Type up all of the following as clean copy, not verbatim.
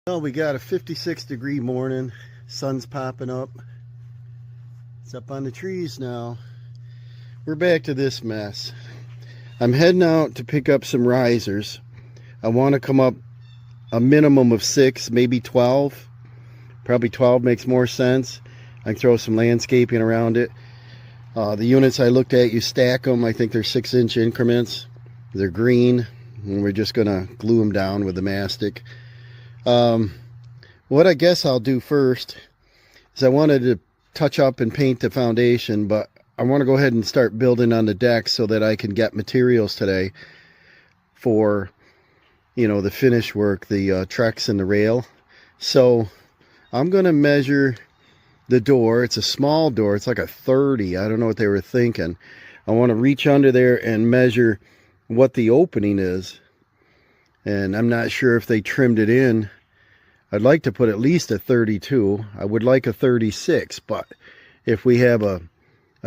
Well, we got a 56-degree morning. Sun's popping up. It's up on the trees now. We're back to this mess. I'm heading out to pick up some risers. I want to come up a minimum of 6, maybe 12. Probably 12 makes more sense. I can throw some landscaping around it. The units I looked at, you stack them. I think they're 6-inch increments. They're green, and we're just going to glue them down with the mastic. What I guess I'll do first is I wanted to touch up and paint the foundation, but I want to go ahead and start building on the deck so that I can get materials today for, the finish work, the Trex and the rail. So I'm going to measure the door. It's a small door. It's like a 30. I don't know what they were thinking. I want to reach under there and measure what the opening is. And I'm not sure if they trimmed it in. I'd like to put at least a 32. I would like a 36, but if we have a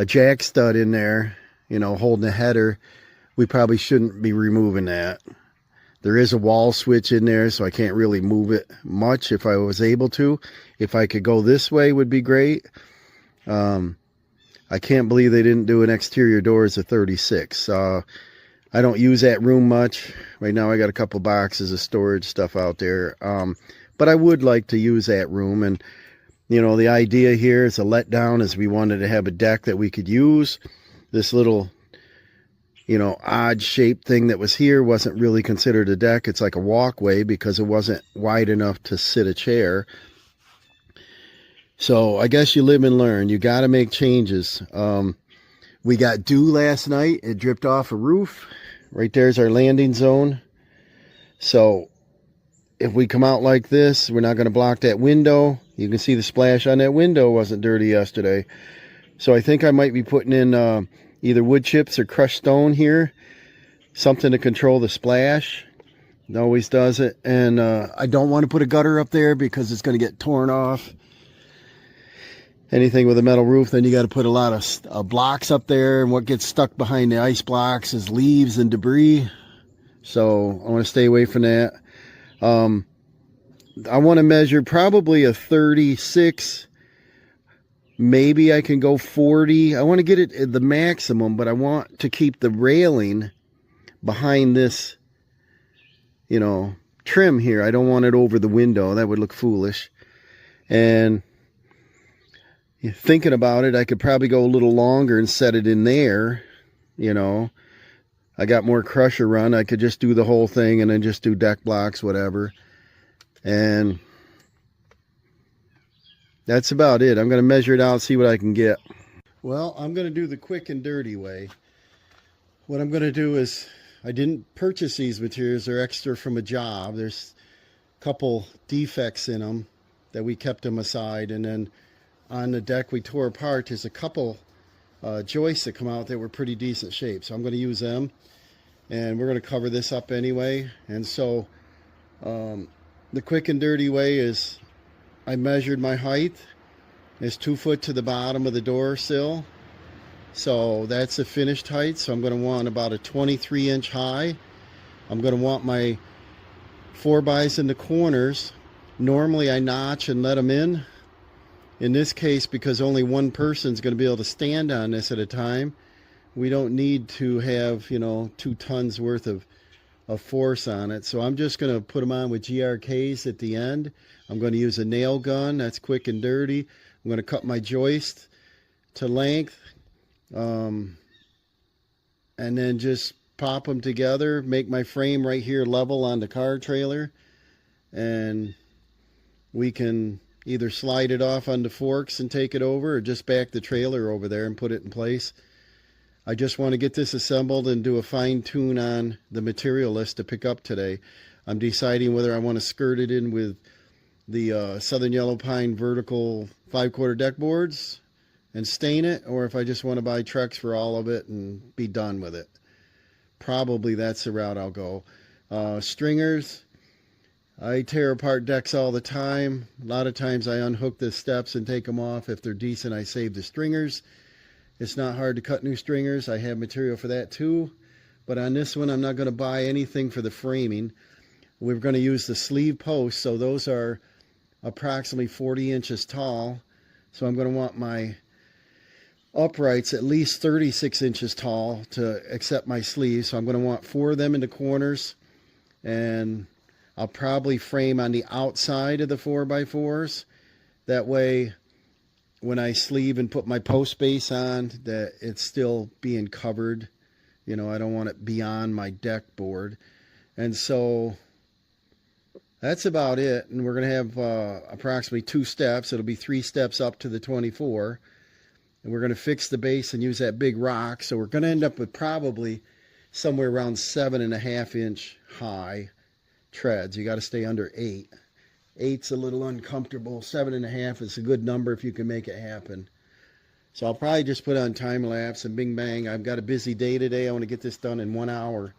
jack stud in there, holding a header, we probably shouldn't be removing that. There is a wall switch in there, so I can't really move it much if I was able to. If I could go this way would be great. I can't believe they didn't do an exterior door as a 36. I don't use that room much. Right now I got a couple boxes of storage stuff out there. But I would like to use that room. And, the idea here is a letdown is we wanted to have a deck that we could use. This little, odd shaped thing that was here wasn't really considered a deck. It's like a walkway because it wasn't wide enough to sit a chair. So I guess you live and learn. You got to make changes. We got dew last night. It dripped off a roof. Right there's our landing zone. So if we come out like this, we're not going to block that window. You can see the splash on that window wasn't dirty yesterday. So I think I might be putting in either wood chips or crushed stone here. Something to control the splash. It always does it. And I don't want to put a gutter up there because it's going to get torn off. Anything with a metal roof, then you got to put a lot of blocks up there. And what gets stuck behind the ice blocks is leaves and debris. So I want to stay away from that. I want to measure probably a 36. Maybe I can go 40. I want to get it at the maximum, but I want to keep the railing behind this, trim here. I don't want it over the window. That would look foolish. And thinking about it, I could probably go a little longer and set it in there. I got more crusher run. I could just do the whole thing and then just do deck blocks, whatever. And that's about it. I'm going to measure it out, see what I can get. Well, I'm going to do the quick and dirty way. What I'm going to do is, I didn't purchase these materials. They're extra from a job. There's a couple defects in them that we kept them aside. And then on the deck we tore apart, there's a couple joists that come out that were pretty decent shape. So I'm going to use them. And we're going to cover this up anyway. And so the quick and dirty way is I measured my height. It's 2 foot to the bottom of the door sill. So that's the finished height. So I'm going to want about a 23-inch high. I'm going to want my 4x in the corners. Normally I notch and let them in. In this case, because only one person's going to be able to stand on this at a time, we don't need to have, 2 tons worth of force on it. So I'm just going to put them on with GRKs at the end. I'm going to use a nail gun. That's quick and dirty. I'm going to cut my joist to length. And then just pop them together. Make my frame right here level on the car trailer. And we can either slide it off onto forks and take it over, or just back the trailer over there and put it in place. I just want to get this assembled and do a fine tune on the material list to pick up today. I'm deciding whether I want to skirt it in with the Southern Yellow Pine vertical 5/4 deck boards and stain it, or if I just want to buy Trex for all of it and be done with it. Probably that's the route I'll go. Stringers. I tear apart decks all the time. A lot of times I unhook the steps and take them off. If they're decent, I save the stringers. It's not hard to cut new stringers. I have material for that too. But on this one, I'm not going to buy anything for the framing. We're going to use the sleeve posts, so those are approximately 40 inches tall. So I'm going to want my uprights at least 36 inches tall to accept my sleeves. So I'm going to want 4 of them in the corners, and I'll probably frame on the outside of the 4x4s. That way, when I sleeve and put my post base on, that it's still being covered. You know, I don't want it beyond my deck board. And so that's about it. And we're going to have approximately 2 steps. It'll be 3 steps up to the 24. And we're going to fix the base and use that big rock. So we're going to end up with probably somewhere around 7.5 inch high treads. You got to stay under 8. 8's a little uncomfortable. 7.5 is a good number if you can make it happen. So I'll probably just put on time lapse and bing bang. I've got a busy day today. I want to get this done in 1 hour.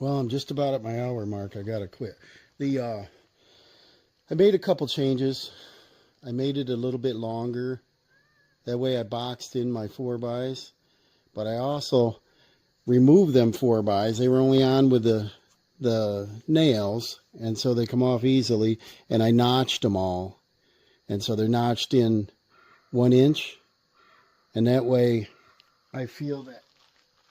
Well, I'm just about at my hour mark. I gotta quit. I made a couple changes. I made it a little bit longer. That way I boxed in my 4x. But I also removed them 4x. They were only on with the nails, and so they come off easily. And I notched them all. And so they're notched in 1 inch. And that way I feel that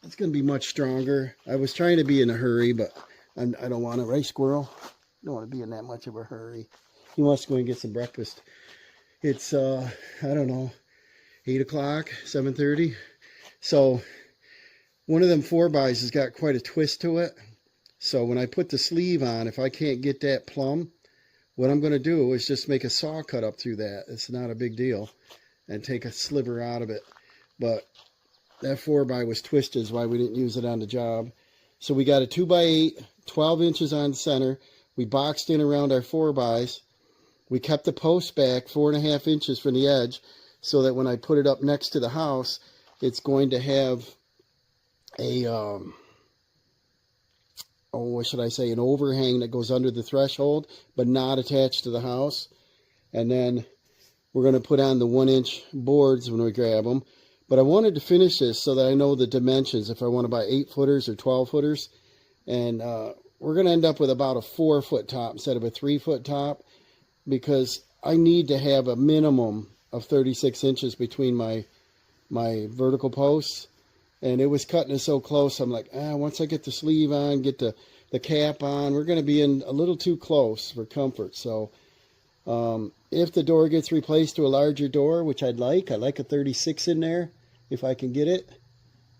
it's going to be much stronger. I was trying to be in a hurry, but I don't want to. Right, squirrel? I don't want to be in that much of a hurry. He wants to go and get some breakfast. It's, I don't know, 8 o'clock, 7:30. So one of them 4x has got quite a twist to it. So when I put the sleeve on, if I can't get that plumb, what I'm going to do is just make a saw cut up through that. It's not a big deal. And take a sliver out of it. But that 4x was twisted, is why we didn't use it on the job. So we got a 2x8, 12 inches on the center. We boxed in around our 4x. We kept the post back 4.5 inches from the edge, so that when I put it up next to the house, it's going to have a, what should I say, an overhang that goes under the threshold, but not attached to the house. And then we're going to put on the 1 inch boards when we grab them. But I wanted to finish this so that I know the dimensions, if I want to buy 8-footers or 12-footers. And we're going to end up with about a 4-foot top instead of a 3-foot top, because I need to have a minimum of 36 inches between my vertical posts. And it was cutting it so close, I'm like, once I get the sleeve on, get the cap on, we're going to be in a little too close for comfort. So if the door gets replaced to a larger door, which I'd like a 36 in there if I can get it.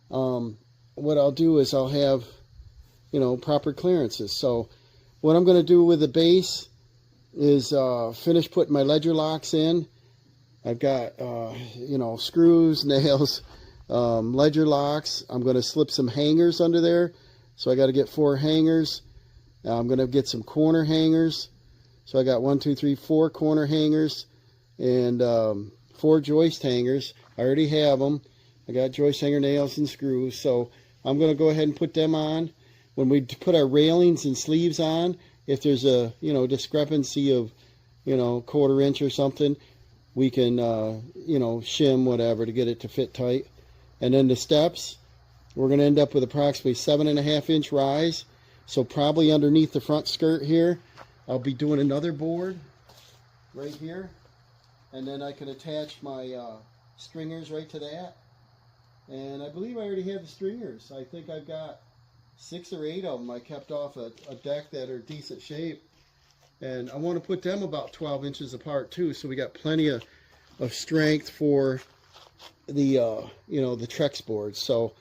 What I'll do is I'll have, proper clearances. So what I'm going to do with the base is finish putting my ledger locks in. I've got, screws, nails, ledger locks. I'm going to slip some hangers under there. So I got to get 4 hangers. I'm going to get some corner hangers. So I got 1, 2, 3, 4 corner hangers and 4 joist hangers. I already have them. I got joist hanger nails and screws, so I'm going to go ahead and put them on. When we put our railings and sleeves on, if there's a discrepancy of 1/4 inch or something, we can shim whatever to get it to fit tight. And then the steps, we're going to end up with approximately 7.5 inch rise. So probably underneath the front skirt here, I'll be doing another board right here, and then I can attach my stringers right to that. And I believe I already have the stringers. I think I've got 6 or 8 of them I kept off a deck that are decent shape, and I want to put them about 12 inches apart too, so we got plenty of strength for the the Trex boards. So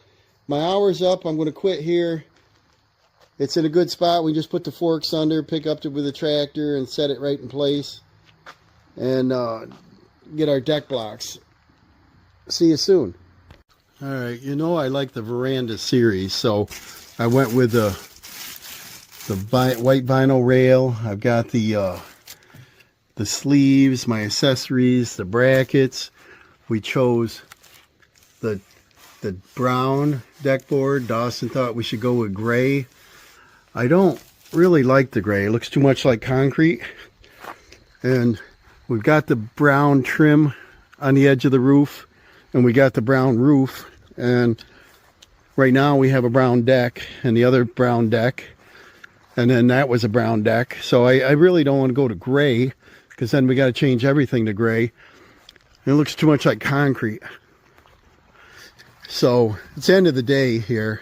my hour's up. I'm going to quit here. It's in a good spot. We just put the forks under, pick up with the tractor, and set it right in place, and get our deck blocks. See you soon. All right, I like the Veranda series, so I went with the white vinyl rail. I've got the sleeves, my accessories, the brackets. We chose the brown deck board. Dawson thought we should go with gray. I don't really like the gray. It looks too much like concrete. And we've got the brown trim on the edge of the roof, and we got the brown roof. And right now we have a brown deck and the other brown deck, and then that was a brown deck. So I really don't want to go to gray, because then we got to change everything to gray. It looks too much like concrete. So it's the end of the day here.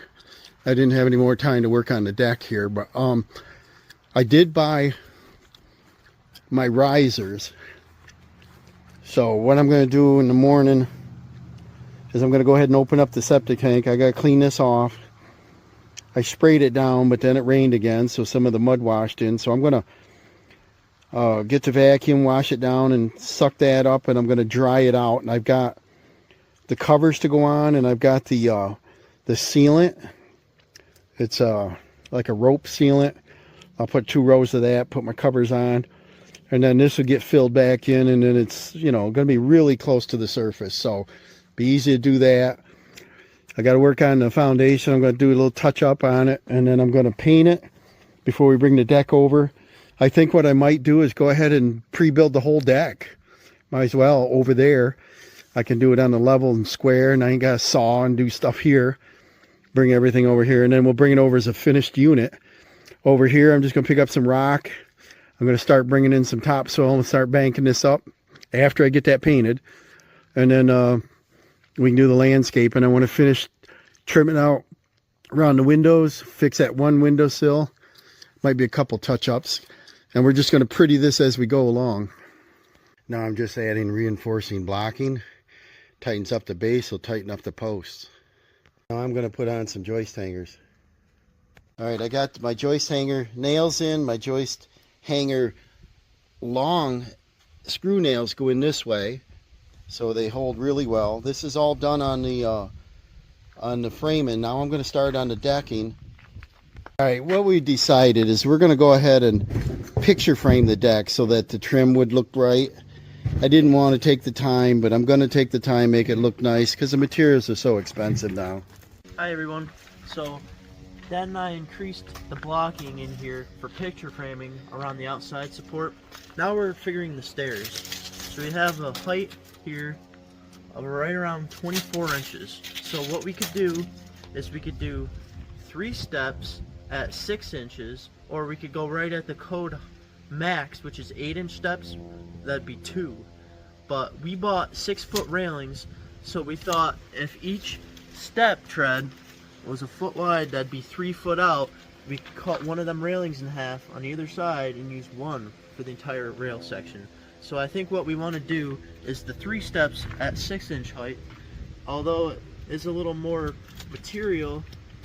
I didn't have any more time to work on the deck here, but I did buy my risers. So what I'm going to do in the morning is I'm going to go ahead and open up the septic tank. I got to clean this off. I sprayed it down, but then it rained again, so some of the mud washed in. So I'm going to get the vacuum, wash it down, and suck that up, and I'm going to dry it out. And I've got the covers to go on, and I've got the sealant. It's like a rope sealant. I'll put 2 rows of that, put my covers on, and then this will get filled back in, and then it's going to be really close to the surface. So be easy to do that. I got to work on the foundation. I'm going to do a little touch up on it, and then I'm going to paint it before we bring the deck over. I think what I might do is go ahead and pre-build the whole deck. Might as well over there. I can do it on the level and square, and I ain't got to saw and do stuff here. Bring everything over here, and then we'll bring it over as a finished unit. Over here, I'm just going to pick up some rock. I'm going to start bringing in some topsoil and start banking this up after I get that painted. And then we can do the landscape, and I want to finish trimming out around the windows, fix that one windowsill. Might be a couple touch-ups, and we're just going to pretty this as we go along. Now I'm just adding reinforcing blocking. Tightens up the base, will tighten up the posts. Now I'm going to put on some joist hangers. Alright, I got my joist hanger nails in. My joist hanger long screw nails go in this way, so they hold really well. This is all done on the framing. Now I'm going to start on the decking. Alright, what we decided is we're going to go ahead and picture frame the deck so that the trim would look right. I didn't want to take the time, but I'm going to take the time, make it look nice, because the materials are so expensive now. Hi everyone. So Dad and I increased the blocking in here for picture framing around the outside support. Now we're figuring the stairs. So we have a height here of right around 24 inches. So what we could do is we could do 3 steps at 6 inches, or we could go right at the code max, which is 8-inch steps. That'd be 2. But we bought 6-foot railings, so we thought if each step tread was a foot wide, that'd be 3 foot out. We could cut one of them railings in half on either side and use one for the entire rail section. So I think what we want to do is the 3 steps at 6-inch height. Although it is a little more material,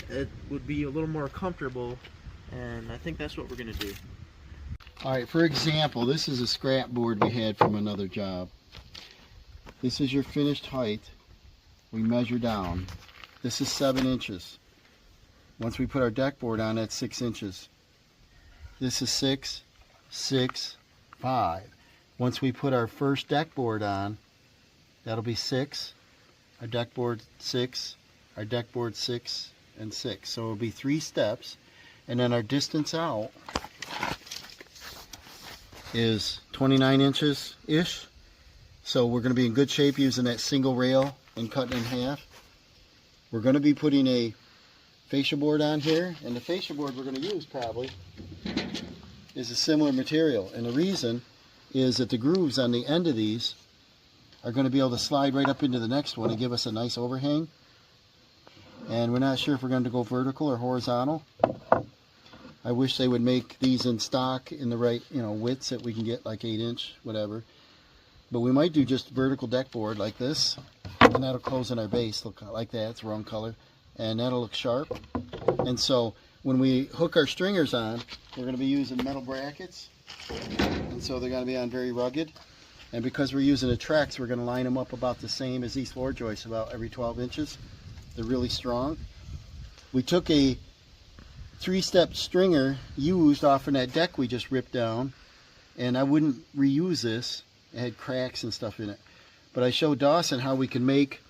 it would be a little more comfortable, and I think that's what we're going to do. Alright, for example, this is a scrap board we had from another job. This is your finished height. We measure down. This is 7 inches. Once we put our deck board on, that's 6 inches. This is 6, 6, 5. Once we put our first deck board on, that'll be 6, our deck board 6, our deck board 6, and 6. So it'll be 3 steps, and then our distance out is 29 inches ish. So we're going to be in good shape using that single rail and cutting in half. We're going to be putting a fascia board on here, and the fascia board we're going to use probably is a similar material, and the reason is that the grooves on the end of these are going to be able to slide right up into the next one and give us a nice overhang. And we're not sure if we're going to go vertical or horizontal. I wish they would make these in stock in the right, widths that we can get, like 8-inch, whatever. But we might do just vertical deck board like this, and that'll close in our base, look like that. It's wrong color, and that'll look sharp. And so when we hook our stringers on, we're going to be using metal brackets, and so they're going to be on very rugged. And because we're using a Trex, we're going to line them up about the same as these floor joists, about every 12 inches. They're really strong. We took a 3-step stringer used off of that deck we just ripped down, and I wouldn't reuse this. It had cracks and stuff in it. But I showed Dawson how we can make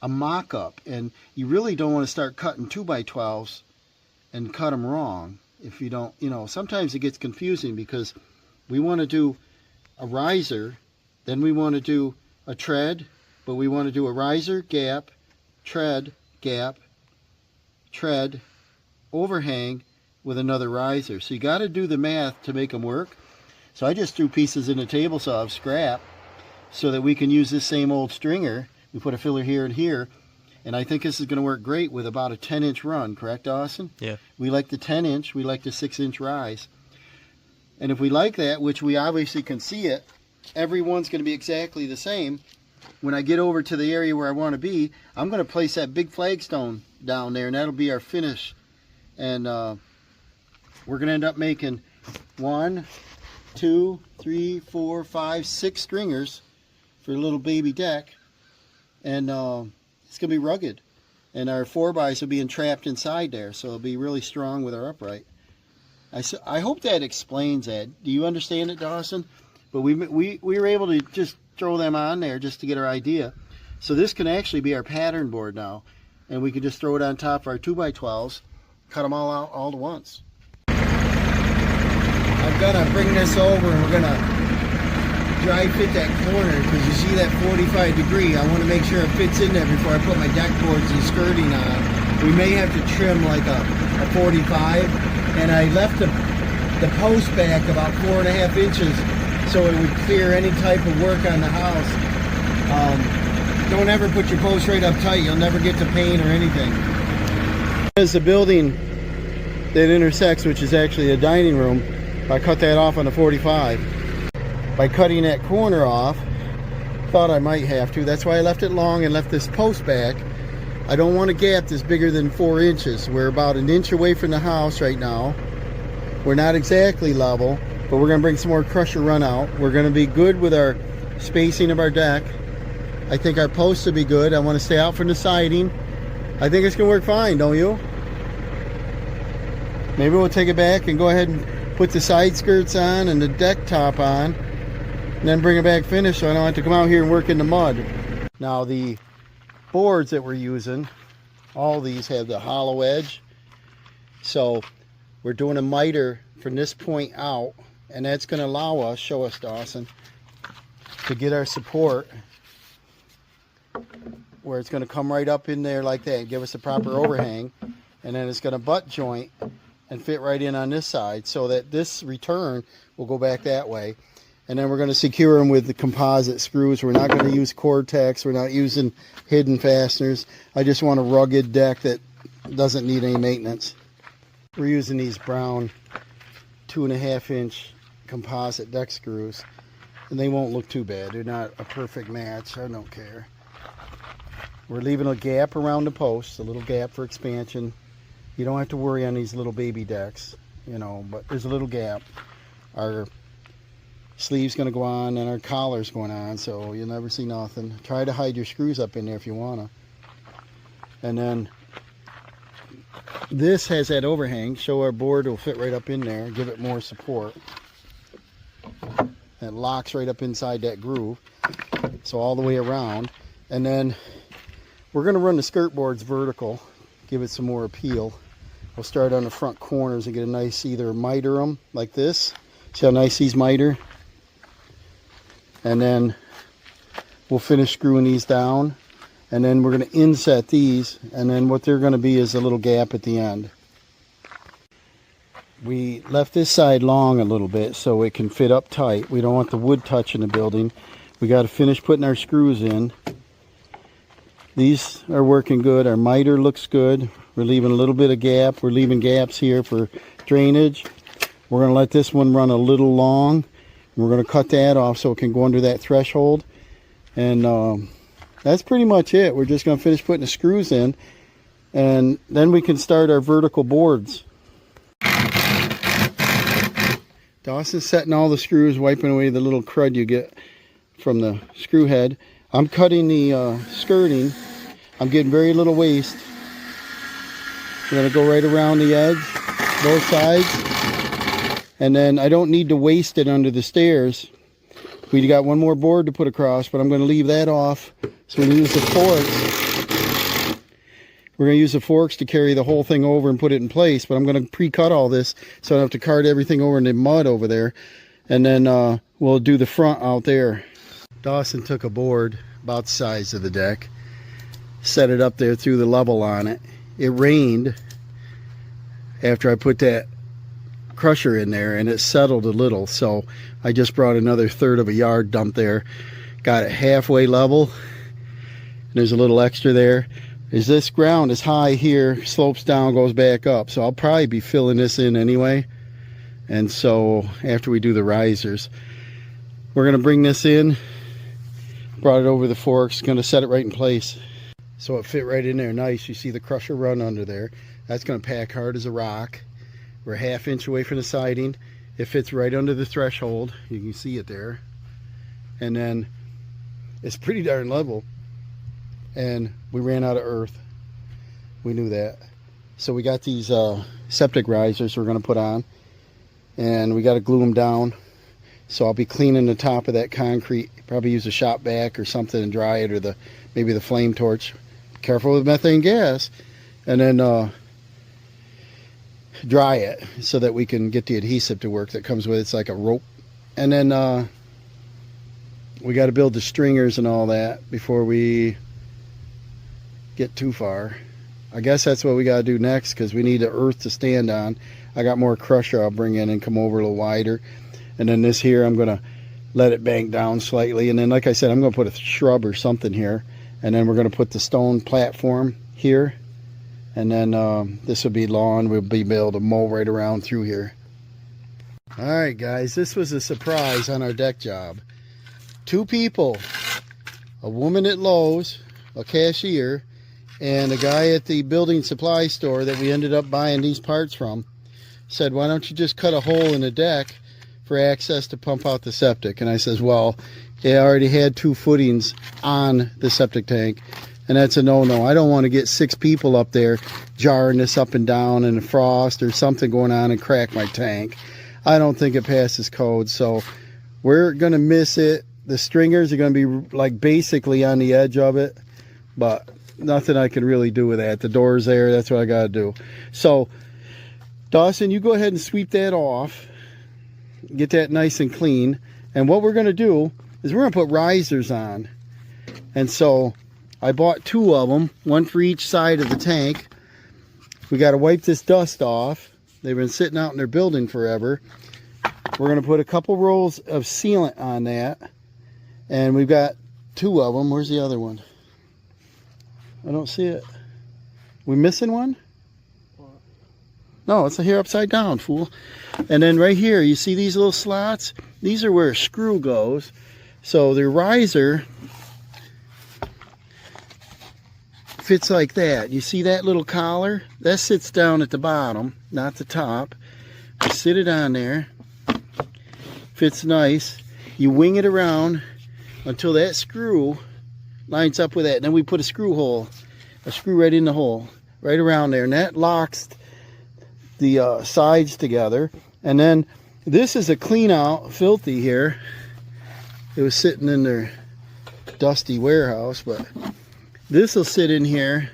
a mock-up, and you really don't want to start cutting 2x12s and cut them wrong. If you don't, sometimes it gets confusing because we want to do a riser, then we want to do a tread, but we want to do a riser, gap, tread, gap, tread, overhang with another riser. So you got to do the math to make them work. So I just threw pieces in the table saw of scrap so that we can use this same old stringer. We put a filler here and here, and I think this is going to work great with about a 10-inch run, correct, Dawson? Yeah. We like the 10-inch, we like the 6-inch rise. And if we like that, which we obviously can see it, everyone's going to be exactly the same. When I get over to the area where I want to be, I'm going to place that big flagstone down there, and that'll be our finish. And we're going to end up making 1, 2, 3, 4, 5, 6 stringers for a little baby deck. And it's going to be rugged. And our 4x will be entrapped inside there, so it'll be really strong with our upright. I hope that explains that. Do you understand it, Dawson? But we were able to just throw them on there just to get our idea. So this can actually be our pattern board now. And we can just throw it on top of our 2x12s, cut them all out all at once. I'm going to bring this over and we're going to dry fit that corner, because you see that 45 degree. I want to make sure it fits in there before I put my deck boards and skirting on. We may have to trim like a 45. And I left the post back about 4.5 inches so it would clear any type of work on the house. Don't ever put your post right up tight. You'll never get to paint or anything. There's the building that intersects, which is actually a dining room. I cut that off on the 45. By cutting that corner off, thought I might have to. That's why I left it long and left this post back. I don't want a gap that's bigger than 4 inches. We're about 1 inch away from the house right now. We're not exactly level, but we're going to bring some more crusher run out. We're going to be good with our spacing of our deck. I think our posts will be good. I want to stay out from the siding. I think it's going to work fine, don't you? Maybe we'll take it back and go ahead and put the side skirts on and the deck top on, and then bring it back finished so I don't have to come out here and work in the mud. Now the boards that we're using, all these have the hollow edge, so we're doing a miter from this point out, and that's going to allow us, show us, Dawson, to get our support where it's going to come right up in there like that and give us a proper overhang, and then it's going to butt joint and fit right in on this side so that this return will go back that way. And then we're going to secure them with the composite screws. We're not going to use Cortex. We're not using hidden fasteners. I just want a rugged deck that doesn't need any maintenance. We're using these brown 2.5-inch composite deck screws, and they won't look too bad. They're not a perfect match. I don't care. We're leaving a gap around the post, a little gap for expansion. You don't have to worry on these little baby decks, but there's a little gap. Our sleeve's going to go on and our collar's going on, so you'll never see nothing. Try to hide your screws up in there if you want to. And then this has that overhang, so our board will fit right up in there, give it more support. It locks right up inside that groove, so all the way around. And then We're going to run the skirt boards vertical, give it some more appeal. We'll start on the front corners and get a nice, either miter them like this. See how nice these miter? And then we'll finish screwing these down. And then we're going to inset these. And then what they're going to be is a little gap at the end. We left this side long a little bit so it can fit up tight. We don't want the wood touching the building. We got to finish putting our screws in. These are working good. Our miter looks good. We're leaving a little bit of gap. We're leaving gaps here for drainage. We're going to let this one run a little long. We're going to cut that off so it can go under that threshold. And that's pretty much it. We're just going to finish putting the screws in. And then we can start our vertical boards. Dawson's setting all the screws, wiping away the little crud you get from the screw head. I'm cutting the skirting. I'm getting very little waste. I'm going to go right around the edge, both sides. And then I don't need to waste it under the stairs. We got one more board to put across, but I'm going to leave that off. So we're going to use the forks. We're going to use the forks to carry the whole thing over and put it in place. But I'm going to pre-cut all this so I don't have to cart everything over in the mud over there. And then we'll do the front out there. Dawson took a board about the size of the deck, set it up there, threw the level on it. It rained after I put that crusher in there, and it settled a little, so I just brought another third of a yard dump there, got it halfway level. There's a little extra there. As this ground is high here, slopes down, goes back up, so I'll probably be filling this in anyway. And so after we do the risers, we're going to bring this in. Brought it over the forks, going to set it right in place so it fit right in there nice. You see the crusher run under there. That's going to pack hard as a rock. We're a ½ inch away from the siding. It fits right under the threshold. You can see it there. And then it's pretty darn level. And we ran out of earth. We knew that. So we got these septic risers we're going to put on. And we got to glue them down. So I'll be cleaning the top of that concrete. Probably use a shop vac or something and dry it, or maybe the flame torch. Careful with methane gas. And then dry it so that we can get the adhesive to work that comes with it. It's like a rope. And then we got to build the stringers and all that before we get too far. I guess that's what we got to do next, because we need the earth to stand on. I got more crusher I'll bring in and come over a little wider. And then this here, I'm going to let it bank down slightly. And then, like I said, I'm going to put a shrub or something here. And then we're going to put the stone platform here. And then this will be lawn. We'll be able to mow right around through here. All right, guys. This was a surprise on our deck job. 2 people. A woman at Lowe's, a cashier, and a guy at the building supply store that we ended up buying these parts from said, why don't you just cut a hole in the deck for access to pump out the septic? And I says, well, they already had 2 footings on the septic tank, and that's a no-no. I don't want to get 6 people up there jarring this up and down in the frost or something going on and crack my tank. I don't think it passes code, so we're going to miss it. The stringers are going to be like basically on the edge of it, but nothing I can really do with that. The door's there. That's what I got to do. So, Dawson, you go ahead and sweep that off. Get that nice and clean. And what we're going to do is we're going to put risers on. And so I bought 2 of them, one for each side of the tank. We got to wipe this dust off. They've been sitting out in their building forever. We're going to put a couple rolls of sealant on that. And we've got 2 of them. Where's the other one? I don't see it. We missing one? No, it's here upside down, fool. And then right here, you see these little slots? These are where a screw goes. So the riser fits like that. You see that little collar? That sits down at the bottom, not the top. You sit it on there. Fits nice. You wing it around until that screw lines up with that. And then we put a screw right in the hole, right around there. And that locks the sides together. And then this is a clean out, filthy here. It was sitting in their dusty warehouse, but this will sit in here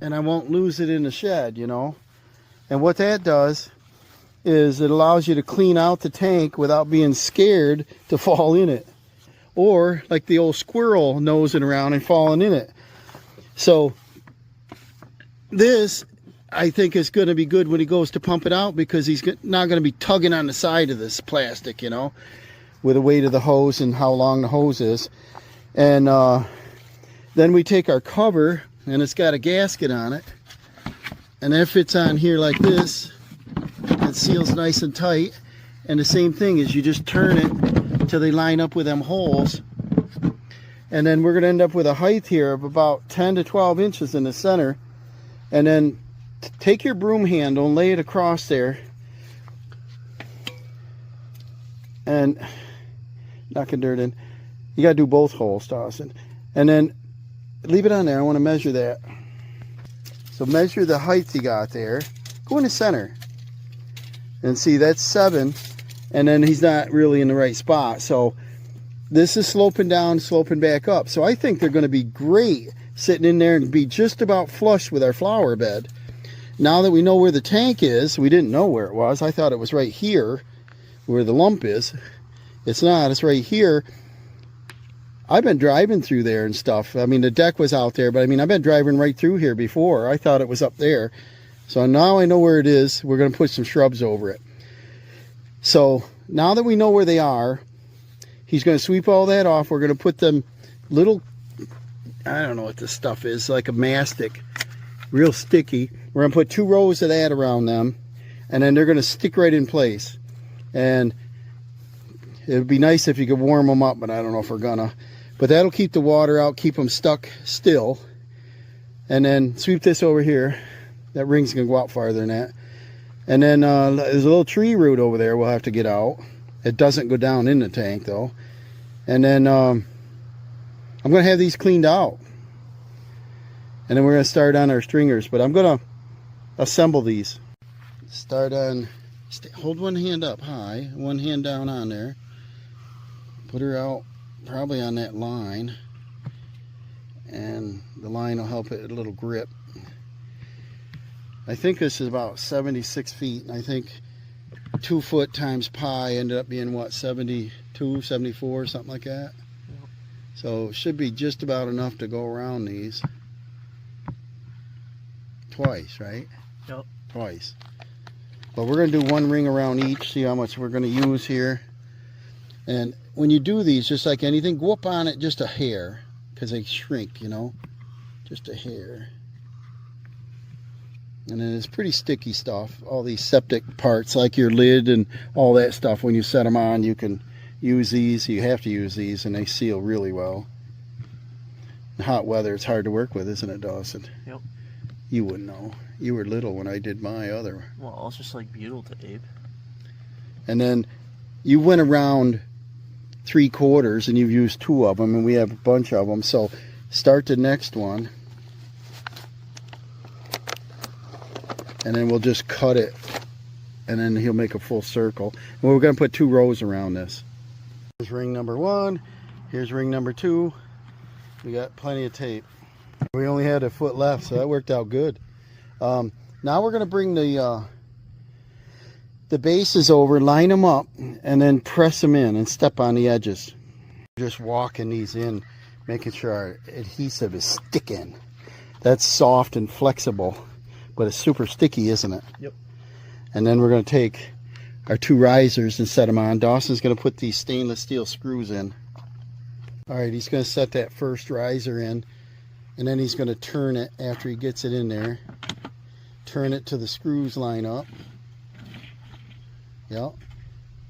and I won't lose it in the shed, you know. And what that does is it allows you to clean out the tank without being scared to fall in it, or like the old squirrel nosing around and falling in it. So this, I think, is going to be good when he goes to pump it out, because he's not going to be tugging on the side of this plastic, you know, with the weight of the hose and how long the hose is. And then we take our cover, and it's got a gasket on it, and that fits on here like this. It seals nice and tight. And the same thing is, you just turn it till they line up with them holes. And then we're going to end up with a height here of about 10 to 12 inches in the center. And then take your broom handle and lay it across there. And knocking dirt in. You got to do both holes, Dawson. And then leave it on there. I want to measure that. So measure the height you got there. Go in the center. And see, that's 7. And then he's not really in the right spot. So this is sloping down, sloping back up. So I think they're going to be great sitting in there and be just about flush with our flower bed. Now that we know where the tank is, we didn't know where it was. I thought it was right here where the lump is. It's not. It's right here. I've been driving through there and stuff. I mean, the deck was out there, but I mean, I've been driving right through here before. I thought it was up there. So now I know where it is. We're going to put some shrubs over it. So now that we know where they are, he's going to sweep all that off. We're going to put them little, I don't know what this stuff is, like a mastic, real sticky. We're going to put 2 rows of that around them, and then they're going to stick right in place. And it would be nice if you could warm them up, but I don't know if we're gonna. But that'll keep the water out, keep them stuck still. And then sweep this over here. That ring's gonna go out farther than that. And then there's a little tree root over there we'll have to get out. It doesn't go down in the tank though. And then I'm gonna have these cleaned out. And then we're gonna start on our stringers. But I'm gonna assemble these. Start on, hold one hand up high, one hand down on there. Put her out probably on that line, and the line will help it a little grip. I think this is about 76 feet, and I think 2 foot times pi ended up being what, 72, 74, something like that. Yep. So it should be just about enough to go around these twice, right? Yep. Twice. But we're going to do 1 ring around each, see how much we're going to use here. And when you do these, just like anything, go up on it just a hair, because they shrink, you know, just a hair. And then it's pretty sticky stuff, all these septic parts like your lid and all that stuff. When you set them on, you can use these. You have to use these, and they seal really well. In hot weather, it's hard to work with, isn't it, Dawson? Yep. You wouldn't know. You were little when I did my other. Well, it's just like butyl tape. And then you went around 3/4, and you've used 2 of them, and we have a bunch of them. So start the next one, and then we'll just cut it, and then he'll make a full circle. And we're going to put 2 rows around this. Here's ring number 1. Here's ring number 2. We got plenty of tape. We only had a foot left, so that worked out good. Now we're going to bring the bases over, line them up, and then press them in and step on the edges. Just walking these in, making sure our adhesive is sticking. That's soft and flexible, but it's super sticky, isn't it? Yep. And then we're going to take our 2 risers and set them on. Dawson's going to put these stainless steel screws in. All right, he's going to set that first riser in, and then he's going to turn it after he gets it in there. Turn it till the screws line up. Yep.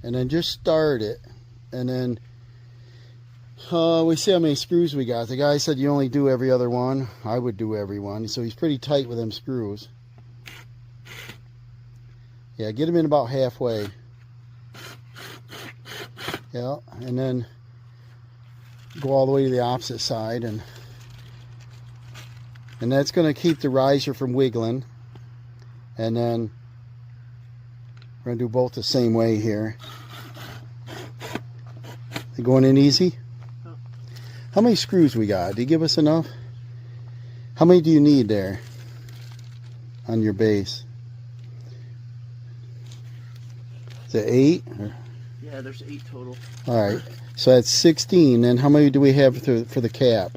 And then just start it, and then we see how many screws we got. The guy said you only do every other one. I would do every one, so he's pretty tight with them screws. Yeah, get them in about halfway. Yeah, and then go all the way to the opposite side, and that's going to keep the riser from wiggling. And then we're going to do both the same way here. They going in easy? How many screws we got? Did you give us enough? How many do you need there on your base? Is it 8? Yeah, there's 8 total. All right, so that's 16. And how many do we have for the cap?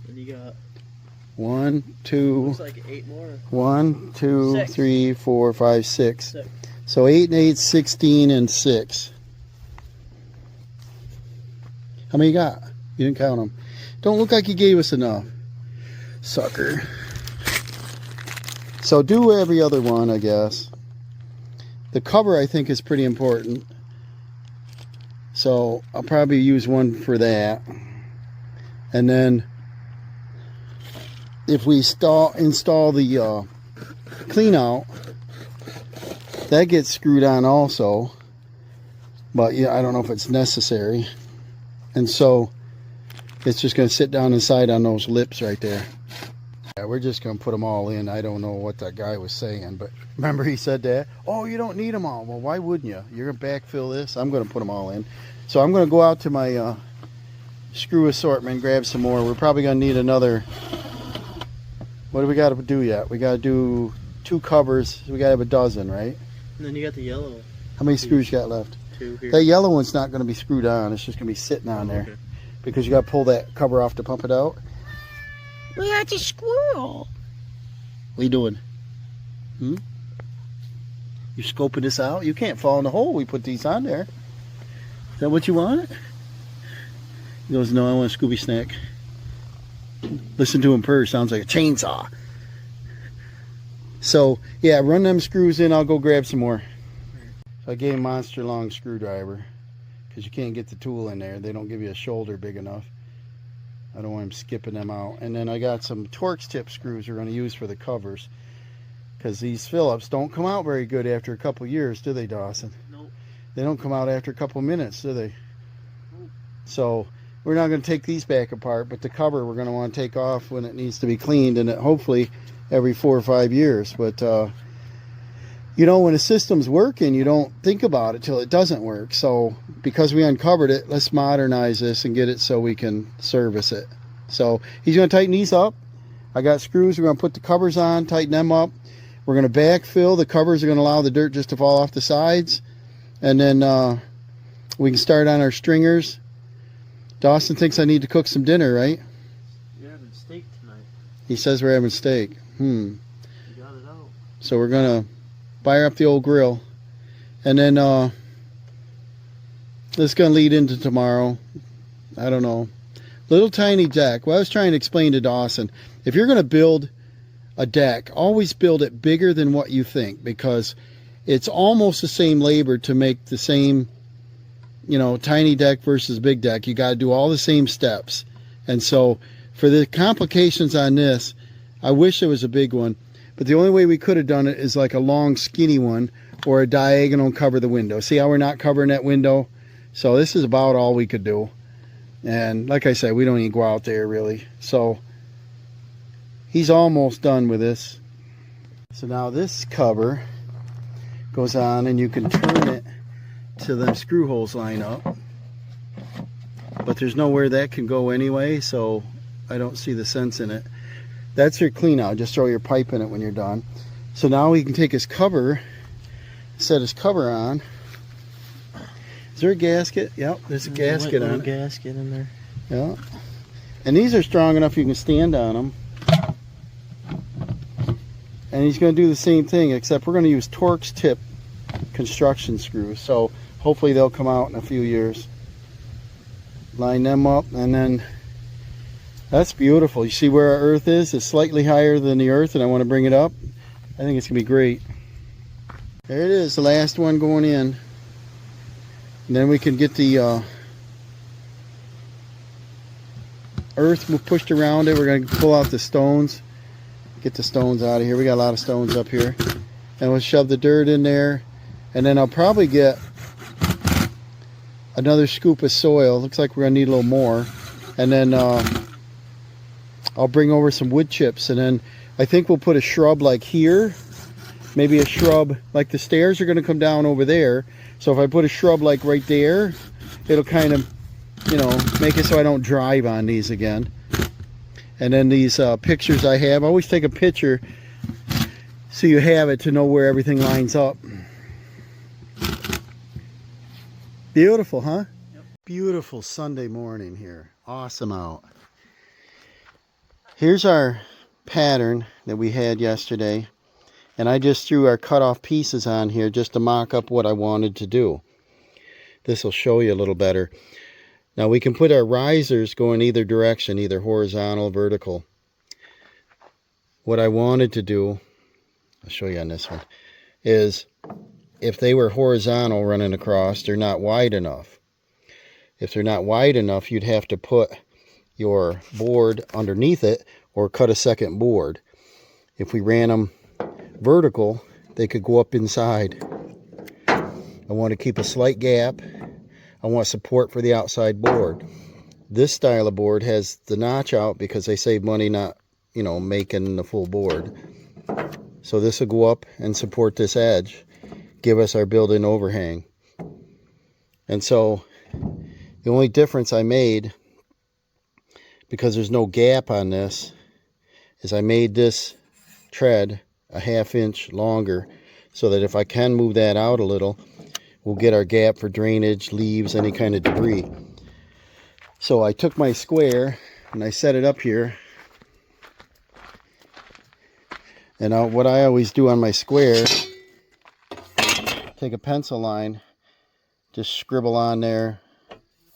And you got 1, 2. looks like 8 more. 1, 2, 6. 3, 4, 5, 6. 6. So 8 and 8, 16 and 6. How many you got? You didn't count them. Don't look like you gave us enough, sucker. So do every other one, I guess. The cover, I think, is pretty important. So I'll probably use one for that. And then if we install the clean out, that gets screwed on also. But yeah, I don't know if it's necessary. And so it's just going to sit down inside on those lips right there. Yeah, we're just going to put them all in. I don't know what that guy was saying, but remember he said that? Oh, you don't need them all. Well, why wouldn't you? You're going to backfill this. I'm going to put them all in. So I'm going to go out to my screw assortment, grab some more. We're probably going to need another. What do we got to do yet? We got to do 2 covers. We got to have a dozen, right? And then you got the yellow. How many screws you got left? 2 here. That yellow one's not going to be screwed on. It's just going to be sitting on there. Okay. Because you got to pull that cover off to pump it out. We got a squirrel. What are you doing? You scoping this out? You can't fall in the hole. We put these on there. Is that what you want? He goes, no, I want a Scooby snack. Listen to him purr. Sounds like a chainsaw. So, yeah, run them screws in. I'll go grab some more. So I gave him monster long screwdriver. Because you can't get the tool in there. They don't give you a shoulder big enough. I don't want him skipping them out. And then I got some Torx tip screws we're going to use for the covers. Because these Phillips don't come out very good after a couple years, do they, Dawson? Nope. They don't come out after a couple minutes, do they? Nope. So we're not going to take these back apart, but the cover we're going to want to take off when it needs to be cleaned, and hopefully every 4 or 5 years. But you know, when a system's working, you don't think about it till it doesn't work. So because we uncovered it, let's modernize this and get it so we can service it. So he's going to tighten these up. I got screws. We're going to put the covers on, tighten them up. We're going to backfill. The covers are going to allow the dirt just to fall off the sides. And then we can start on our stringers. Dawson thinks I need to cook some dinner, right? You're having steak tonight. He says we're having steak. You got it out. So we're going to fire up the old grill. And then this is going to lead into tomorrow. I don't know. Little tiny deck. Well, I was trying to explain to Dawson, if you're going to build a deck, always build it bigger than what you think, because it's almost the same labor to make the same, you know, tiny deck versus big deck. You got to do all the same steps. And so for the complications on this, I wish it was a big one, but the only way we could have done it is like a long skinny one or a diagonal cover the window. See how we're not covering that window? So this is about all we could do. And like I said, we don't even go out there really. So he's almost done with this. So now this cover goes on, and you can turn it till them screw holes line up. But there's nowhere that can go anyway, so I don't see the sense in it. That's your clean out. Just throw your pipe in it when you're done. So now we can take his cover, set his cover on. Is there a gasket? Yep, there's a gasket on it. Gasket in there. Yeah. And these are strong enough you can stand on them. And he's going to do the same thing, except we're going to use Torx tip construction screws. So hopefully they'll come out in a few years. Line them up, and then that's beautiful. You see where our earth is? It's slightly higher than the earth, and I want to bring it up. I think it's going to be great. There it is, the last one going in. And then we can get the earth pushed around it. We're going to pull out the stones. Get the stones out of here. We got a lot of stones up here. And we'll shove the dirt in there. And then I'll probably get another scoop of soil. Looks like we're going to need a little more. And then I'll bring over some wood chips. And then I think we'll put a shrub like here. Maybe a shrub, like the stairs are going to come down over there. So if I put a shrub like right there, it'll kind of make it so I don't drive on these again. And then these pictures I have, I always take a picture so you have it to know where everything lines up. Beautiful, huh? Yep. Beautiful Sunday morning here. Awesome out. Here's our pattern that we had yesterday. And I just threw our cut off pieces on here just to mock up what I wanted to do. This will show you a little better. Now we can put our risers going either direction, either horizontal, vertical. What I wanted to do, I'll show you on this one, is if they were horizontal running across, they're not wide enough. If they're not wide enough, you'd have to put your board underneath it or cut a second board. If we ran them vertical, they could go up inside. I want to keep a slight gap. I want support for the outside board. This style of board has the notch out because they save money not, making the full board. So this will go up and support this edge, give us our built-in overhang. And so the only difference I made, because there's no gap on this, is I made this tread a 1/2 inch longer so that if I can move that out a little, we'll get our gap for drainage, leaves, any kind of debris. So I took my square and I set it up here. And what I always do on my square, take a pencil line, just scribble on there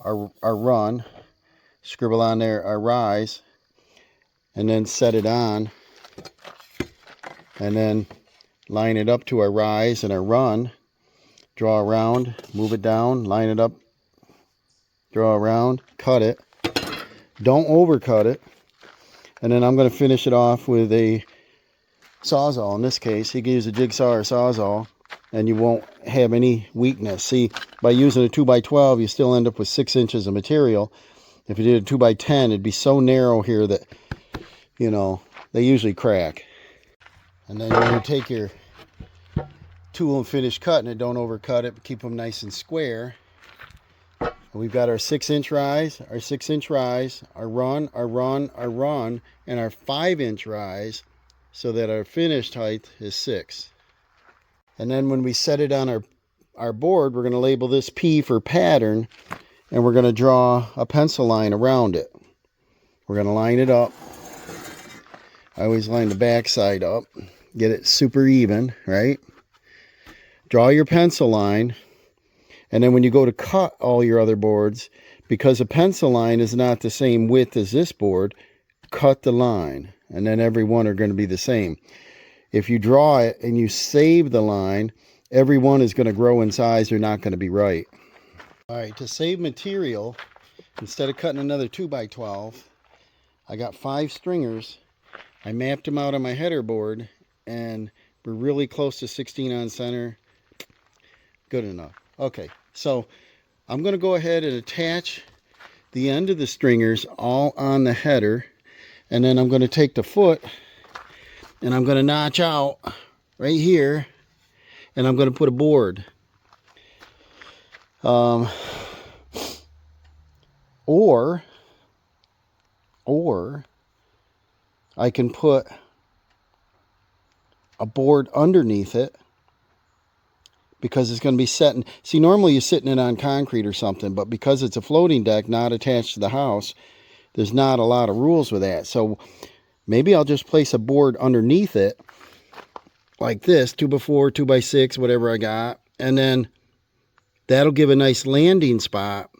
our run, scribble on there our rise, and then set it on, and then line it up to our rise and our run. Draw around, move it down, line it up, draw around, cut it. Don't overcut it. And then I'm going to finish it off with a sawzall. In this case, you can use a jigsaw or sawzall, and you won't have any weakness. See, by using a 2x12, you still end up with 6 inches of material. If you did a 2x10, it'd be so narrow here that, they usually crack. And then when you take your tool and finish cutting it, don't overcut it, but keep them nice and square. And we've got our 6-inch rise, our 6-inch rise, our run, our run, our run, and our 5-inch rise, so that our finished height is 6. And then when we set it on our board, we're going to label this P for pattern, and we're going to draw a pencil line around it. We're going to line it up. I always line the back side up, get it super even, right? Draw your pencil line, and then when you go to cut all your other boards, because a pencil line is not the same width as this board, cut the line, and then every one are going to be the same. If you draw it and you save the line, every one is going to grow in size. They're not going to be right. All right, to save material, instead of cutting another 2x12, I got 5 stringers. I mapped them out on my header board, and we're really close to 16 on center. Good enough. Okay, so I'm going to go ahead and attach the end of the stringers all on the header, and then I'm going to take the foot and I'm going to notch out right here, and I'm going to put a board. Or I can put a board underneath it, because it's going to be setting. See, normally you're sitting it on concrete or something, but because it's a floating deck not attached to the house, there's not a lot of rules with that. So maybe I'll just place a board underneath it like this, 2x4, 2x6, whatever I got, and then that'll give a nice landing spot,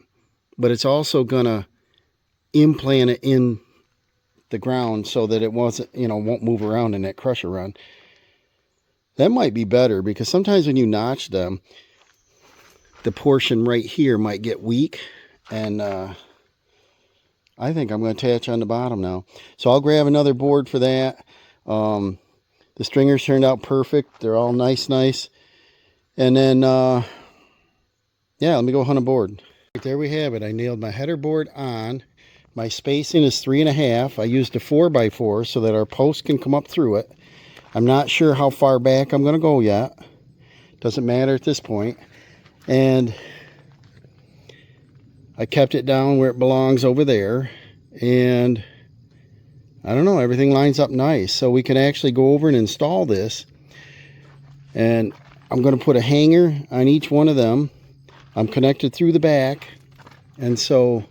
but it's also going to implant it in the ground so that it won't move around in that crusher run. That might be better, because sometimes when you notch them, the portion right here might get weak, and I think I'm going to attach on the bottom now. So I'll grab another board for that. The stringers turned out perfect. They're all nice. And then, yeah, let me go hunt a board. There we have it. I nailed my header board on. My spacing is 3.5. I used a 4x4 so that our post can come up through it. I'm not sure how far back I'm going to go yet. Doesn't matter at this point. And I kept it down where it belongs over there, and I don't know, everything lines up nice. So we can actually go over and install this, and I'm going to put a hanger on each one of them. I'm connected through the back, and so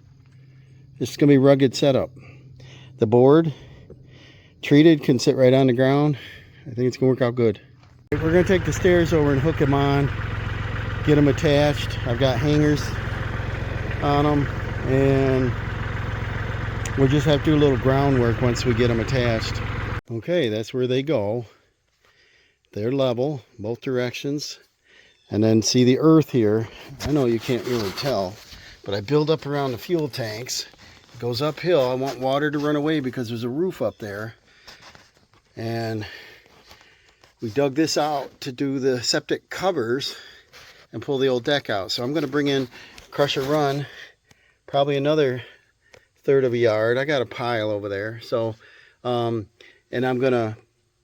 it's going to be a rugged setup. The board, treated, can sit right on the ground. I think it's going to work out good. We're going to take the stairs over and hook them on, get them attached. I've got hangers on them, and we'll just have to do a little groundwork once we get them attached. Okay, that's where they go. They're level, both directions. And then see the earth here. I know you can't really tell, but I build up around the fuel tanks. It goes uphill. I want water to run away because there's a roof up there. And we dug this out to do the septic covers and pull the old deck out. So I'm going to bring in crusher run, probably another third of a yard. I got a pile over there. So, and I'm going to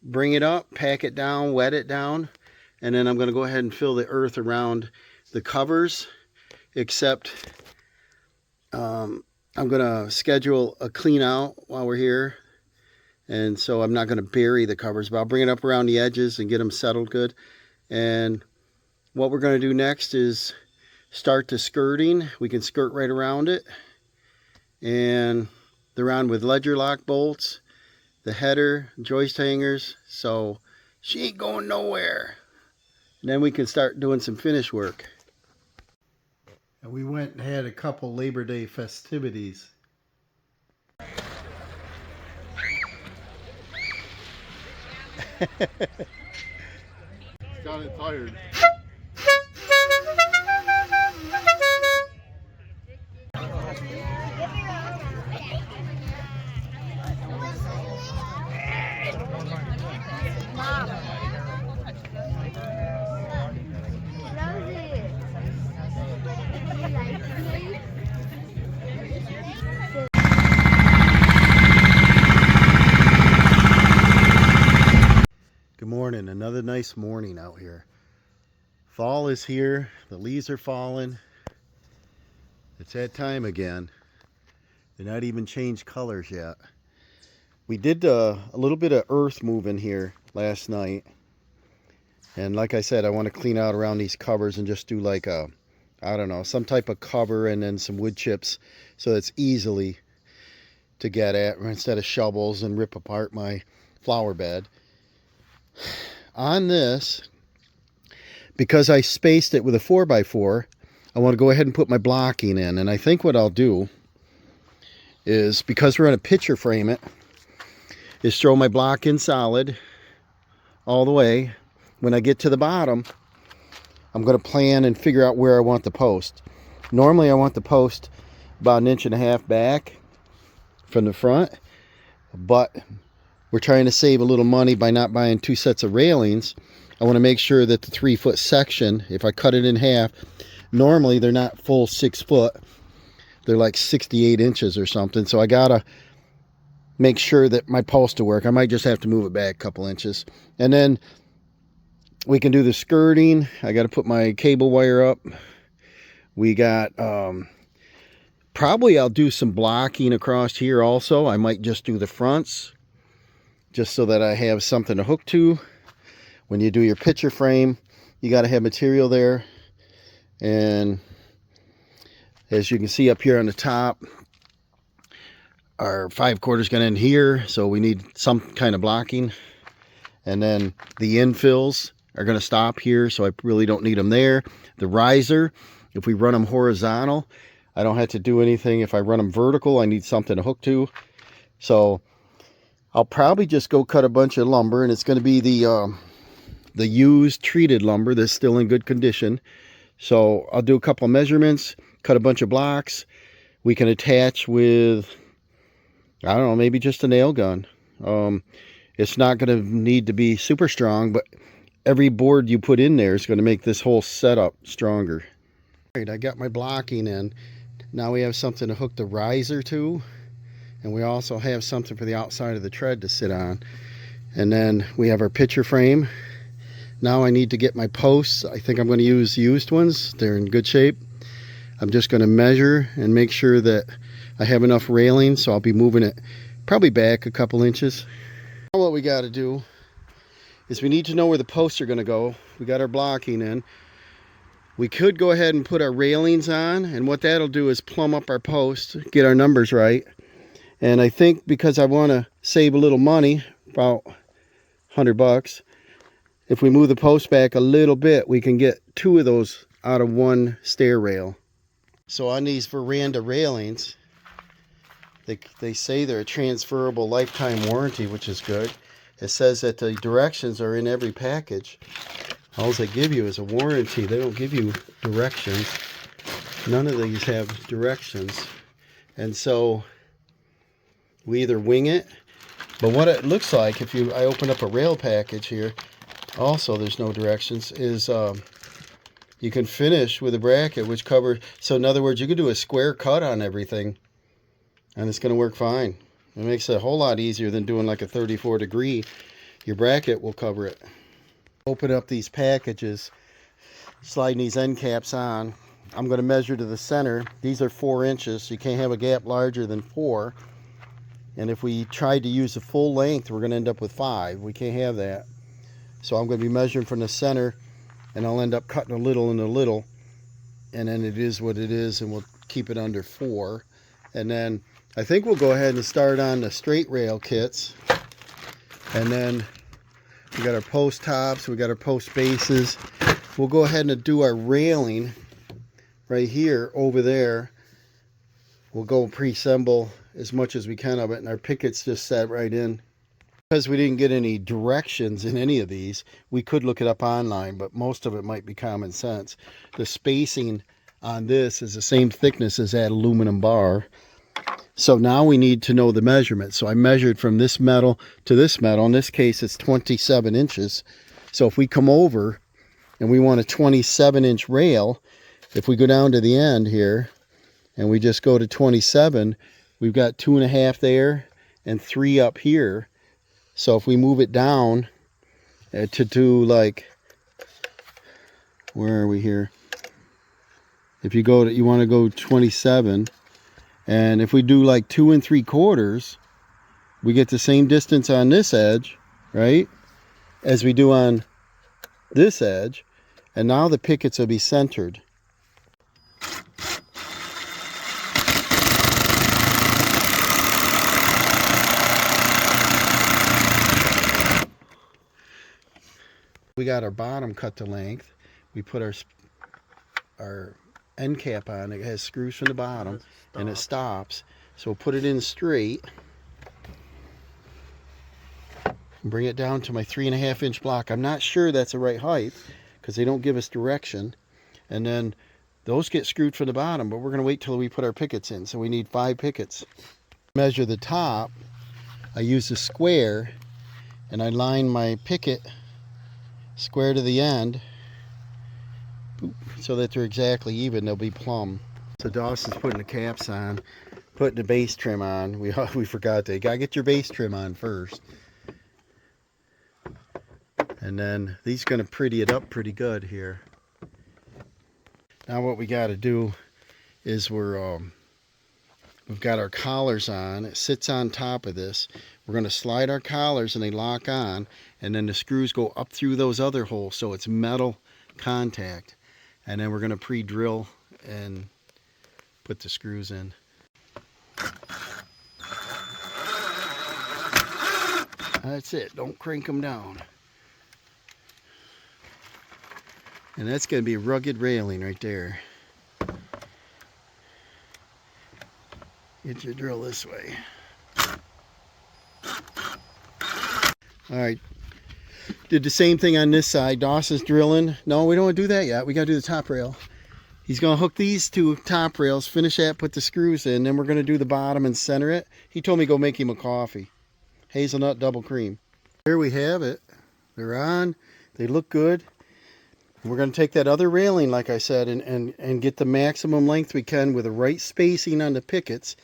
bring it up, pack it down, wet it down, and then I'm going to go ahead and fill the earth around the covers, except I'm going to schedule a clean out while we're here. And so I'm not going to bury the covers, but I'll bring it up around the edges and get them settled good. And what we're going to do next is start the skirting. We can skirt right around it. And they're on with ledger lock bolts, the header, joist hangers. So she ain't going nowhere. And then we can start doing some finish work. And we went and had a couple Labor Day festivities. Got it tired. Good morning. Another nice morning out here. Fall is here. The leaves are falling. It's that time again. They're not even changed colors yet. We did a little bit of earth moving here last night. And like I said, I want to clean out around these covers and just do like a, I don't know, some type of cover and then some wood chips so it's easily to get at instead of shovels and rip apart my flower bed. On this, because I spaced it with a 4x4, I want to go ahead and put my blocking in. And I think what I'll do is, because we're going to picture frame it, is throw my block in solid all the way. When I get to the bottom, I'm going to plan and figure out where I want the post. Normally I want the post about 1.5 inches back from the front, but we're trying to save a little money by not buying 2 sets of railings. I want to make sure that the 3-foot section, if I cut it in half, normally they're not full 6 foot. They're like 68 inches or something. So I got to make sure that my post will work. I might just have to move it back a couple inches. And then we can do the skirting. I got to put my cable wire up. We got, probably I'll do some blocking across here also. I might just do the fronts, just so that I have something to hook to. When you do your picture frame, you got to have material there. And as you can see up here on the top, our 5/4 is going to end here, so we need some kind of blocking. And then the infills are going to stop here, so I really don't need them there. The riser, if we run them horizontal, I don't have to do anything. If I run them vertical, I need something to hook to. So I'll probably just go cut a bunch of lumber, and it's going to be the used treated lumber that's still in good condition. So I'll do a couple of measurements, cut a bunch of blocks. We can attach with, I don't know, maybe just a nail gun. It's not going to need to be super strong, but every board you put in there is going to make this whole setup stronger. All right, I got my blocking in. Now we have something to hook the riser to. And we also have something for the outside of the tread to sit on. And then we have our picture frame. Now I need to get my posts. I think I'm going to use used ones. They're in good shape. I'm just going to measure and make sure that I have enough railing, so I'll be moving it probably back a couple inches. Now what we got to do is we need to know where the posts are going to go. We got our blocking in. We could go ahead and put our railings on, and what that'll do is plumb up our posts, get our numbers right. And I think because I want to save a little money, about $100, if we move the post back a little bit, we can get 2 of those out of 1 stair rail. So on these veranda railings, they say they're a transferable lifetime warranty, which is good. It says that the directions are in every package. All they give you is a warranty. They don't give you directions. None of these have directions. And so we either wing it, but what it looks like, if I open up a rail package here, also there's no directions, is you can finish with a bracket which covers, so in other words, you can do a square cut on everything and it's going to work fine. It makes it a whole lot easier than doing like a 34 degree. Your bracket will cover it. Open up these packages, sliding these end caps on. I'm going to measure to the center. These are 4 inches. You can't have a gap larger than 4. And if we tried to use the full length, we're going to end up with 5. We can't have that. So I'm going to be measuring from the center, and I'll end up cutting a little and a little. And then it is what it is, and we'll keep it under 4. And then I think we'll go ahead and start on the straight rail kits. And then we got our post tops, we got our post bases. We'll go ahead and do our railing right here over there. We'll go pre-assemble as much as we can of it, and our pickets just set right in. Because we didn't get any directions in any of these, we could look it up online, but most of it might be common sense. The spacing on this is the same thickness as that aluminum bar. So now we need to know the measurement. So I measured from this metal to this metal. In this case, it's 27 inches. So if we come over and we want a 27-inch rail, if we go down to the end here and we just go to 27, we've got 2.5 there and 3 up here. So if we move it down to do like, where are we here? If you go to, you want to go 27, and if we do like 2 3/4, we get the same distance on this edge, right, as we do on this edge. And now the pickets will be centered. We got our bottom cut to length. We put our end cap on. It has screws from the bottom and it stops. So we'll put it in straight and bring it down to my 3.5-inch block. I'm not sure that's the right height because they don't give us direction. And then those get screwed from the bottom, but we're going to wait till we put our pickets in. So we need 5 pickets. Measure the top. I use a square and I line my picket square to the end so that they're exactly even. They'll be plumb. So Dawson's putting the caps on, putting the base trim on. We forgot that. You gotta get your base trim on first, and then these gonna pretty it up pretty good here. Now what we got to do is we've got our collars on. It sits on top of this. We're going to slide our collars and they lock on, and then the screws go up through those other holes, so it's metal contact. And then we're going to pre-drill and put the screws in. That's it. Don't crank them down. And that's going to be rugged railing right there. Get your drill this way. Alright, did the same thing on this side. Dawson's drilling. No, we don't want to do that yet. We got to do the top rail. He's going to hook these 2 top rails, finish that, put the screws in, then we're going to do the bottom and center it. He told me to go make him a coffee. Hazelnut double cream. Here we have it. They're on. They look good. We're going to take that other railing, like I said, and get the maximum length we can with the right spacing on the pickets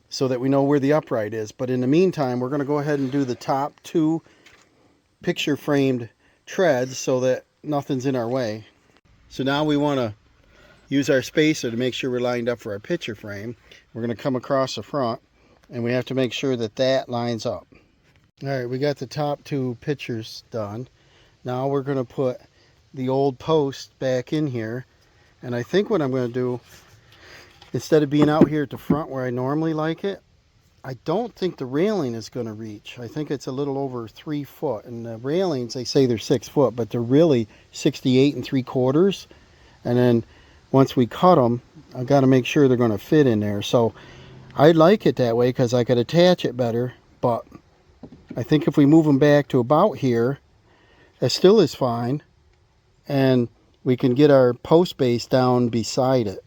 so that we know where the upright is. But in the meantime, we're going to go ahead and do the top 2 picture framed treads so that nothing's in our way. So now we want to use our spacer to make sure we're lined up for our picture frame. We're going to come across the front, and we have to make sure that that lines up. All right, we got the top two pictures done. Now we're going to put the old post back in here, and I think what I'm going to do, instead of being out here at the front where I normally like it, I don't think the railing is going to reach. I think it's a little over 3 foot, and the railings, they say they're 6 foot, but they're really 68 3/4. And then once we cut them, I've got to make sure they're going to fit in there. So I like it that way because I could attach it better, but I think if we move them back to about here, that still is fine, and we can get our post base down beside it.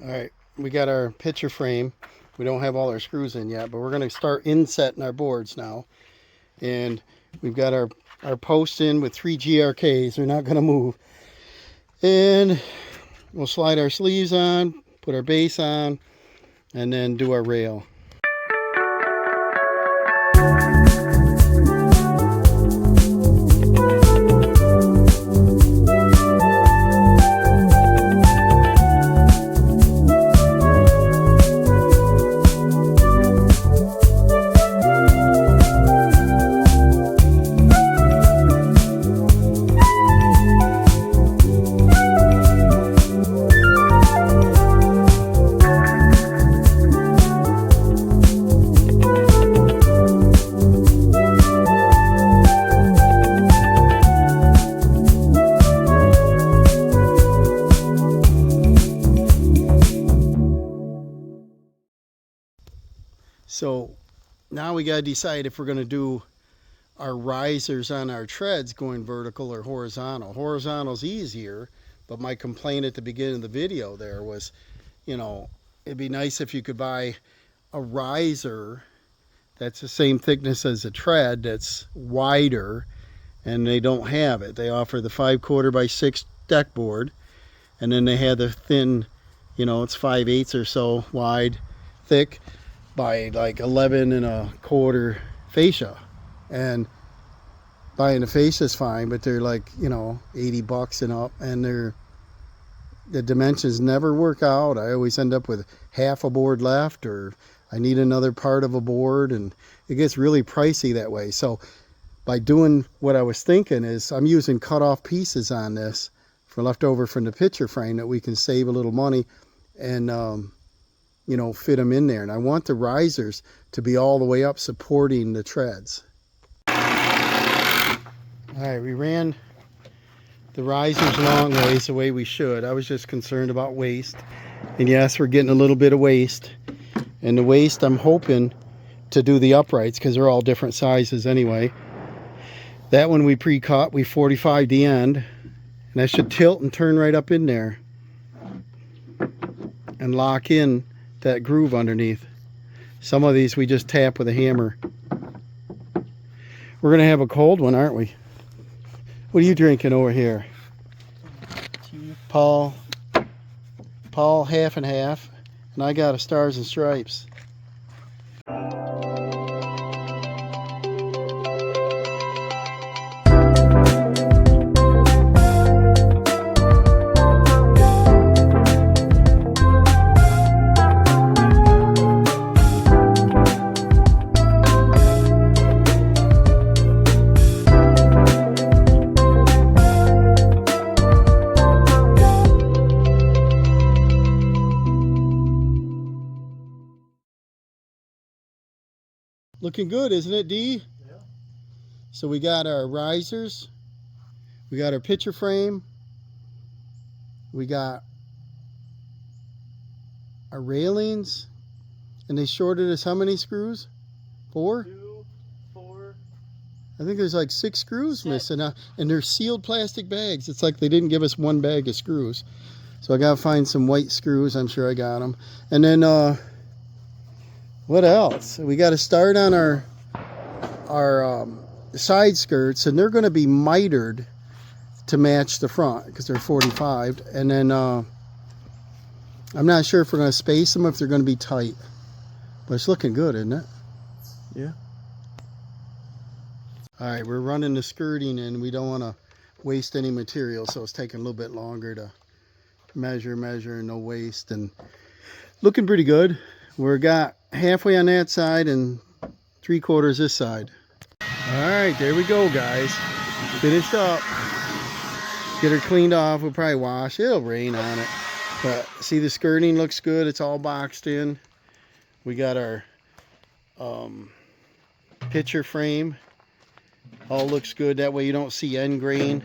Alright, we got our picture frame. We don't have all our screws in yet, but we're going to start insetting our boards now. And we've got our posts in with 3 GRKs. They're not going to move. And we'll slide our sleeves on, put our base on, and then do our rail. So now we got to decide if we're going to do our risers on our treads going vertical or horizontal. Horizontal's easier, but my complaint at the beginning of the video there was, you know, it'd be nice if you could buy a riser that's the same thickness as a tread that's wider, and they don't have it. They offer the 5/4 by 6 deck board, and then they have the thin, you know, it's 5/8 or so wide, thick, by like 11 1/4 fascia. And buying a fascia is fine, but they're like, you know, 80 bucks and up, and the dimensions never work out. I always end up with half a board left, or I need another part of a board, and it gets really pricey that way. So by doing what I was thinking is I'm using cut off pieces on this for leftover from the picture frame that we can save a little money and you know, fit them in there. And I want the risers to be all the way up supporting the treads. All right, we ran the risers long ways the way we should. I was just concerned about waste. And yes, we're getting a little bit of waste. And the waste, I'm hoping to do the uprights because they're all different sizes anyway. That one we pre-cut, we 45'd the end. And that should tilt and turn right up in there and lock in that groove underneath. Some of these we just tap with a hammer. We're gonna have a cold one, aren't we? What are you drinking over here? Tea. Paul, half and half, and I got a Stars and Stripes. Looking good, isn't it, D? Yeah. So we got our risers. We got our picture frame. We got our railings. And they shorted us how many screws? 4? 2, 4. I think there's like 6 screws 6. missing. And they're sealed plastic bags. It's like they didn't give us one bag of screws. So I got to find some white screws. I'm sure I got them. And then what else? We got to start on our side skirts. And they're going to be mitered to match the front because they're 45. And then I'm not sure if we're going to space them, if they're going to be tight. But it's looking good, isn't it? Yeah. All right, we're running the skirting in. We don't want to waste any material, so it's taking a little bit longer to measure, no waste, and looking pretty good. We're got halfway on that side and 3/4 this side. All right, there we go, guys. Finished up. Get her cleaned off. We'll probably wash. It'll rain on it. But see, the skirting looks good. It's all boxed in. We got our picture frame. All looks good. That way you don't see end grain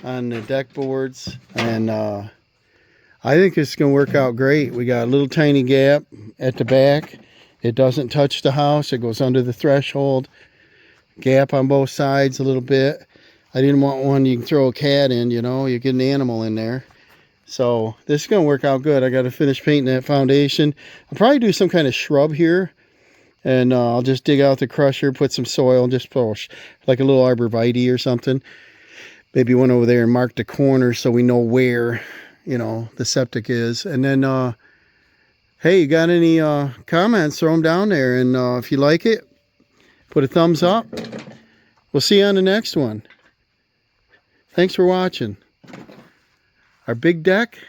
on the deck boards. And I think it's going to work out great. We got a little tiny gap at the back. It doesn't touch the house. It goes under the threshold. Gap on both sides a little bit. I didn't want one you can throw a cat in, you know. You get an animal in there. So this is going to work out good. I got to finish painting that foundation. I'll probably do some kind of shrub here. And I'll just dig out the crusher, put some soil, and just push like a little arborvitae or something. Maybe one over there and mark the corner so we know where, you know, the septic is. And then, hey, you got any comments, throw them down there. And if you like it, put a thumbs up. We'll see you on the next one. Thanks for watching. Our big deck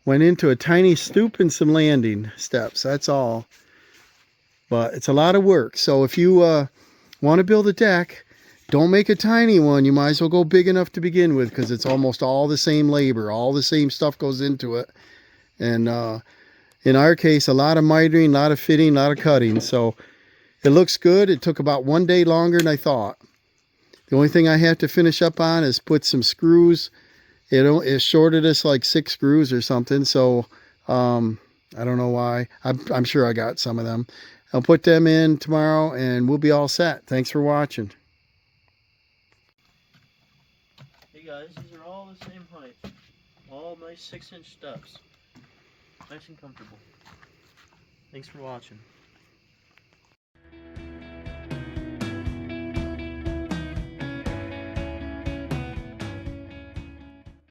went into a tiny stoop and some landing steps. That's all. But it's a lot of work. So if you want to build a deck, don't make a tiny one. You might as well go big enough to begin with, because it's almost all the same labor. All the same stuff goes into it. And in our case, a lot of mitering, a lot of fitting, a lot of cutting. So it looks good. It took about 1 day longer than I thought. The only thing I have to finish up on is put some screws. It shorted us like 6 screws or something. So I don't know why. I'm sure I got some of them. I'll put them in tomorrow and we'll be all set. Thanks for watching. Hey guys, these are all the same height. All nice 6-inch steps. Nice and comfortable. Thanks for watching.